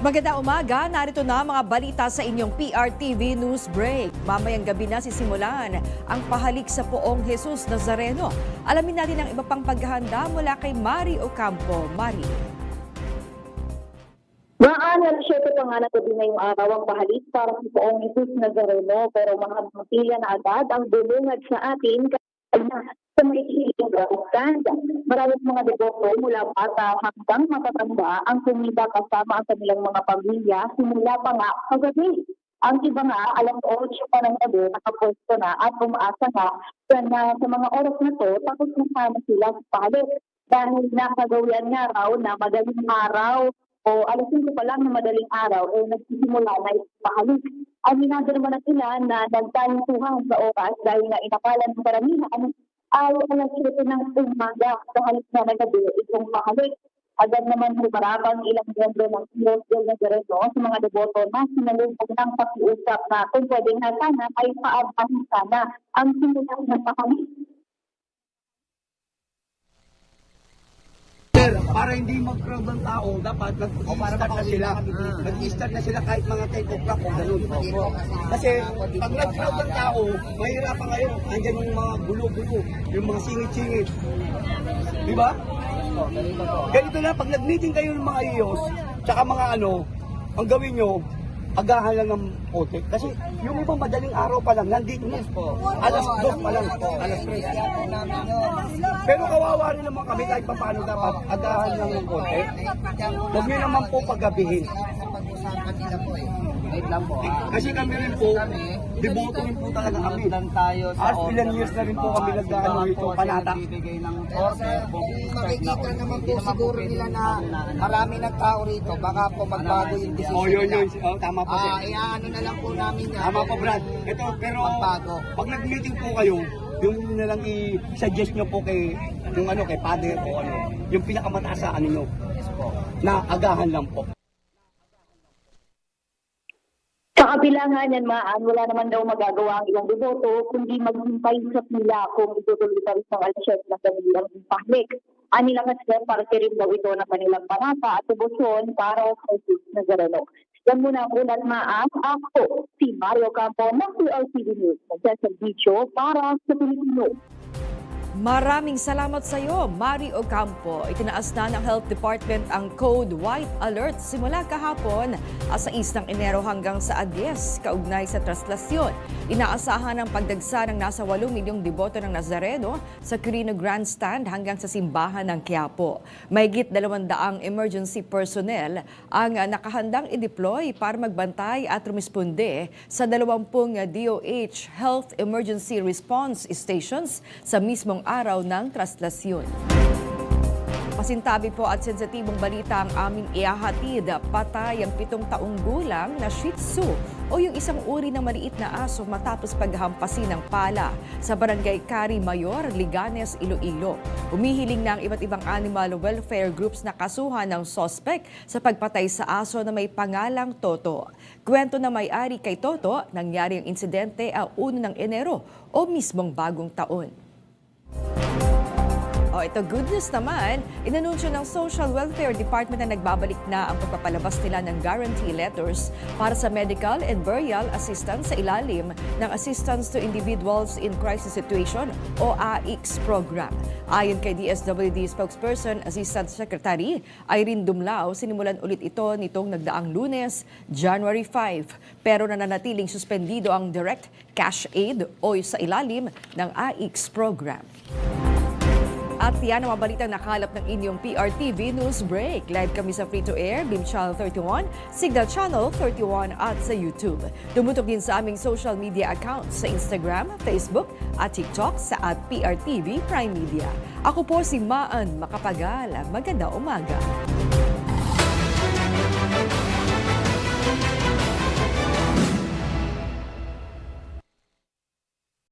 Magandang umaga, narito na mga balita sa inyong PRTV News Break. Mamayang gabi na sisimulan ang pahalik sa Poong Jesus Nazareno. Alamin natin ang iba pang paghahanda mula kay Mari Ocampo. Mari. Alas 7 pa nga na gabi ngayong araw ang pahalik para sa Poong Jesus Nazareno, pero mga pila na agad ang bulungad sa atin sa maikiling stand. Maraming mga deboto mula bata hanggang matatanda ang sumida kasama ang kanilang mga pamilya simula pa nga kagabi. Ang iba nga, alam 8 pa ng gabi, nakapwesto na at umaasa nga sa mga oras na to, tapos na sana sila sa pahalik. Dahil nakagawian nga raw na madaling araw o alas 5 pa lang na madaling araw, nagsisimula na ipahalik. Aminado naman ang ilan na nagtalintuhan sa oras dahil nga inakalan ng karamihan ay alas 7 ng umaga sa halik na nagabi itong pahalik. Agad naman humarapang ilang miyembro ng Los del Nazareno sa mga deboto na sinalubog ng pakiusap na kung pwede nga sana ay paabahin sana ang simula ng pahalik. Para hindi mag-crowd ng tao, dapat mag-start na sila. Mag-start na sila kahit mga 10 o'clock o ganun. Kasi pag nag-crowd ng tao, mahirapan kayo. Andyan yung mga gulo-gulo, yung mga singit-singit. Di ba? Ganito na, pag nag-meeting kayo ng mga iyos, tsaka mga ang gawin nyo, agahan lang ng kote. Kasi yung ibang madaling araw pa lang, nandito na. Alas 2 pa lang, alas 3. Pero kawawa rin naman kami kahit pa paano dapat agahan lang ng kote. Huwag nyo naman po paggabihin. Kasi kami rin po, deboto rin po talaga kami. As ilang years na rin po kami nag-ano ito, panata. Makikita naman po siguro nila na marami ng tao rito, baka po magbago yung decision nila. Tama po. Iaano na lang po namin yan. Tama po, Brad. Ito, pero Magbago. pag nag-meeting po kayo, yung na lang i-suggest nyo po kay kay father o yung pinakamataas sa nyo, na agahan lang po. Sa kabilangan yan, wala naman daw magagawa ang ilang deboto kundi maghintay sa pila kung itutuloy pa rin sa alas 7 na kanilang pahalik. Anila kasi parte rin daw ito ng kanilang panata at debosyon para sa Jesus Nazareno. Yan muna ang ulat ako, si Mario Campo ng PRTV News. Nagsaservisyo para sa Pilipino. Maraming salamat sa iyo, Mari Ocampo. Itinaas na ng Health Department ang Code White Alert simula kahapon sa 6 ng Enero hanggang sa 10 kaugnay sa traslasyon. Inaasahan ang pagdagsa ng nasa 8 milyong deboto ng Nazareno sa Quirino Grandstand hanggang sa simbahan ng Quiapo. Mahigit 200 emergency personnel ang nakahandang i-deploy para magbantay at rumisponde sa 20 DOH Health Emergency Response Stations sa mismong araw ng traslasyon. Pasintabi po at sensitibong balita ang aming ihahatid. Patay ang 7 taong gulang na Shih Tzu o yung isang uri ng maliit na aso matapos paghampasin ng pala sa barangay Cari Mayor, Liganes, Iloilo. Humihiling na ang iba't ibang animal welfare groups na kasuhan ng sospek sa pagpatay sa aso na may pangalang Toto. Kwento na may-ari kay Toto, nangyari ang insidente 1 ng Enero o mismong bagong taon. Ito good news naman, inanunsyo ng Social Welfare Department na nagbabalik na ang pagpapalabas nila ng guarantee letters para sa medical and burial assistance sa ilalim ng Assistance to Individuals in Crisis Situation o AICS program. Ayon kay DSWD spokesperson, Assistant Secretary Irene Dumlao, sinimulan ulit ito nitong nagdaang Lunes, January 5, pero nananatiling suspendido ang direct cash aid o sa ilalim ng AICS program. At yan ang mabalitang nakalap ng inyong PRTV News Break. Live kami sa free-to-air, Beam Channel 31, Signal Channel 31 at sa YouTube. Tumutok din sa aming social media accounts sa Instagram, Facebook at TikTok sa @PRTV Prime Media. Ako po si Maan Makapagal. Magandang umaga.